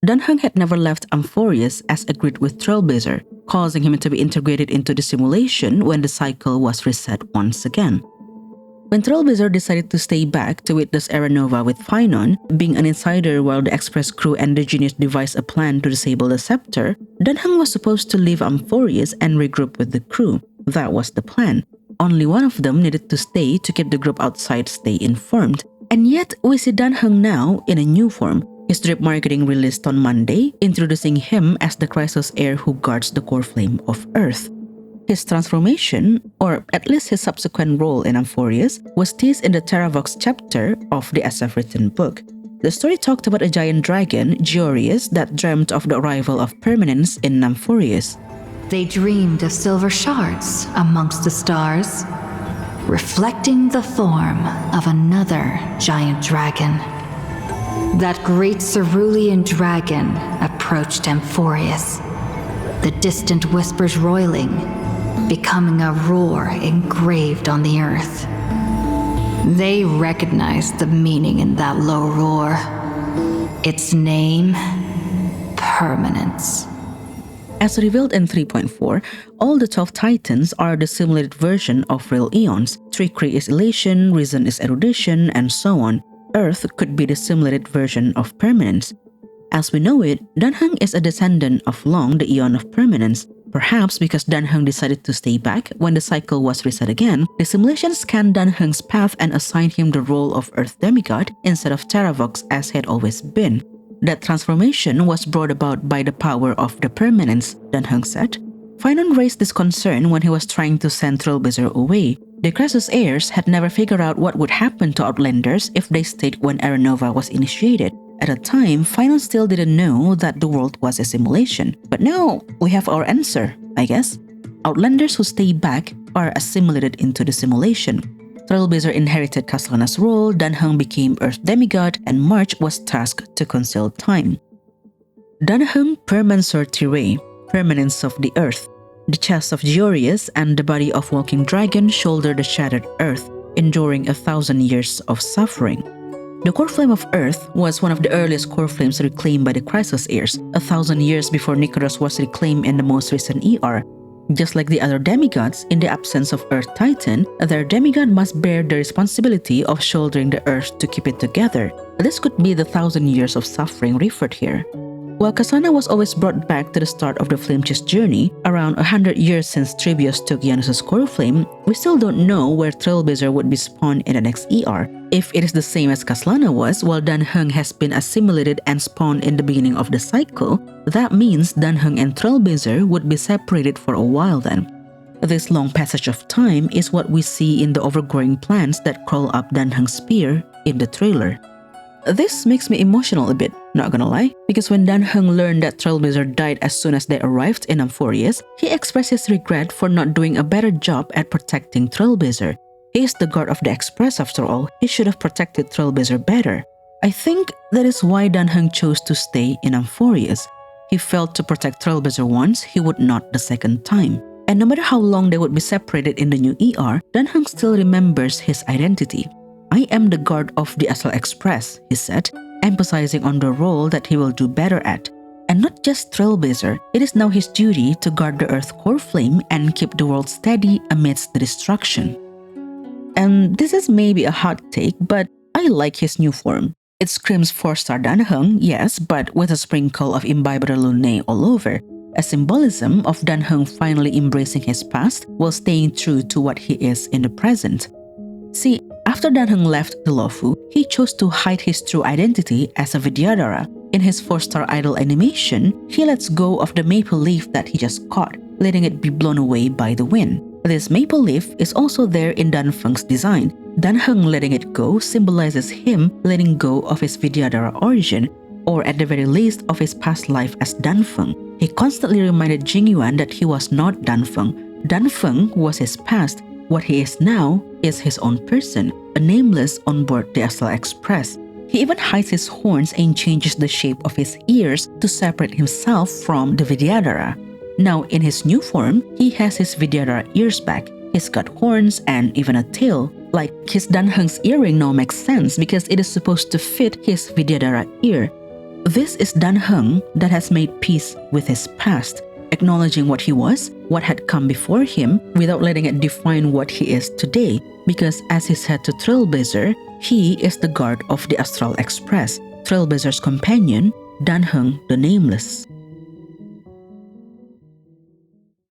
Dan Heng had never left Amphorius as agreed with Trailblazer, causing him to be integrated into the simulation when the cycle was reset once again. When Trailblazer decided to stay back to witness Era Nova with Phainon, being an insider while the Express crew and the Genius devised a plan to disable the scepter, Dan Heng was supposed to leave Amphorius and regroup with the crew. That was the plan. Only one of them needed to stay to keep the group outside stay informed. And yet, we see Dan Heng now in a new form. His drip marketing released on Monday, introducing him as the Chrysos heir who guards the core flame of Earth. His transformation, or at least his subsequent role in Amphorius, was teased in the Terravox chapter of the SF written book. The story talked about a giant dragon, Georius, that dreamt of the arrival of permanence in Amphorius. They dreamed of silver shards amongst the stars, reflecting the form of another giant dragon. That great cerulean dragon approached Amphorius, the distant whispers roiling, becoming a roar engraved on the earth. They recognized the meaning in that low roar. Its name, permanence. As revealed in 3.4, all the 12 titans are the simulated version of real eons. Trickery is elation, reason is erudition, and so on. Earth could be the simulated version of permanence. As we know it, Dan Heng is a descendant of Long, the eon of permanence. Perhaps because Dan Heng decided to stay back when the cycle was reset again, the simulation scanned Dan Heng's path and assigned him the role of Earth demigod instead of Terravox as he had always been. That transformation was brought about by the power of the permanence, Dan Heng said. Phainon raised this concern when he was trying to send Trailblazer away. The Chrysos heirs had never figured out what would happen to Outlanders if they stayed when Era Nova was initiated. At the time, Phainon still didn't know that the world was a simulation. But now, we have our answer, I guess. Outlanders who stay back are assimilated into the simulation. Trailblazer inherited Castellana's role, Dan Heng became Earth demigod, and March was tasked to conceal time. Dan Heng Permancer Tirae, permanence of the Earth. The chest of Georius and the body of Walking Dragon shoulder the shattered Earth, enduring 1,000 years of suffering. The core flame of Earth was one of the earliest core flames reclaimed by the Chrysos heirs, 1,000 years before Nikoros was reclaimed in the most recent ER. Just like the other demigods, in the absence of Earth Titan, their demigod must bear the responsibility of shouldering the Earth to keep it together. This could be the 1,000 years of suffering referred here. While Cassandra was always brought back to the start of the Flame Chest journey, around 100 years since Tribios took Janus' core flame, we still don't know where Trailblazer would be spawned in the next ER. If it is the same as Castellana was, while Dan Heng has been assimilated and spawned in the beginning of the cycle, that means Dan Heng and Trailblazer would be separated for a while then. This long passage of time is what we see in the overgrowing plants that crawl up Dan Heng's spear in the trailer. This makes me emotional a bit, not gonna lie, because when Dan Heng learned that Trailblazer died as soon as they arrived in Amphorius, he expressed his regret for not doing a better job at protecting Trailblazer. He is the guard of the Express after all, he should have protected Trailblazer better. I think that is why Dan Heng chose to stay in Amphorius. He failed to protect Trailblazer once, he would not the second time. And no matter how long they would be separated in the new ER, Dan Heng still remembers his identity. I am the guard of the Astral Express, he said, emphasizing on the role that he will do better at. And not just Trailblazer, it is now his duty to guard the Earth core flame and keep the world steady amidst the destruction. And this is maybe a hot take, but I like his new form. It screams 4-star Dan Heng, yes, but with a sprinkle of Imbibitor Lunae all over, a symbolism of Dan Heng finally embracing his past while staying true to what he is in the present. See, after Dan Heng left the Lofu, he chose to hide his true identity as a Vidyadhara. In his 4-star idol animation, he lets go of the maple leaf that he just caught, letting it be blown away by the wind. This maple leaf is also there in Dan Feng's design. Dan Heng letting it go symbolizes him letting go of his Vidyadhara origin, or at the very least of his past life as Dan Feng. He constantly reminded Jingyuan that he was not Dan Feng. Dan Feng was his past. What he is now is his own person, a nameless on board the Astral Express. He even hides his horns and changes the shape of his ears to separate himself from the Vidyadhara. Now, in his new form, he has his Vidyadhara ears back. He's got horns and even a tail. Like his Dan Heng's earring now makes sense because it is supposed to fit his Vidyadhara ear. This is Dan Heng that has made peace with his past, acknowledging what he was, what had come before him, without letting it define what he is today, because as he said to Trailblazer, he is the guard of the Astral Express, Trailblazer's companion, Dan Heng the Nameless.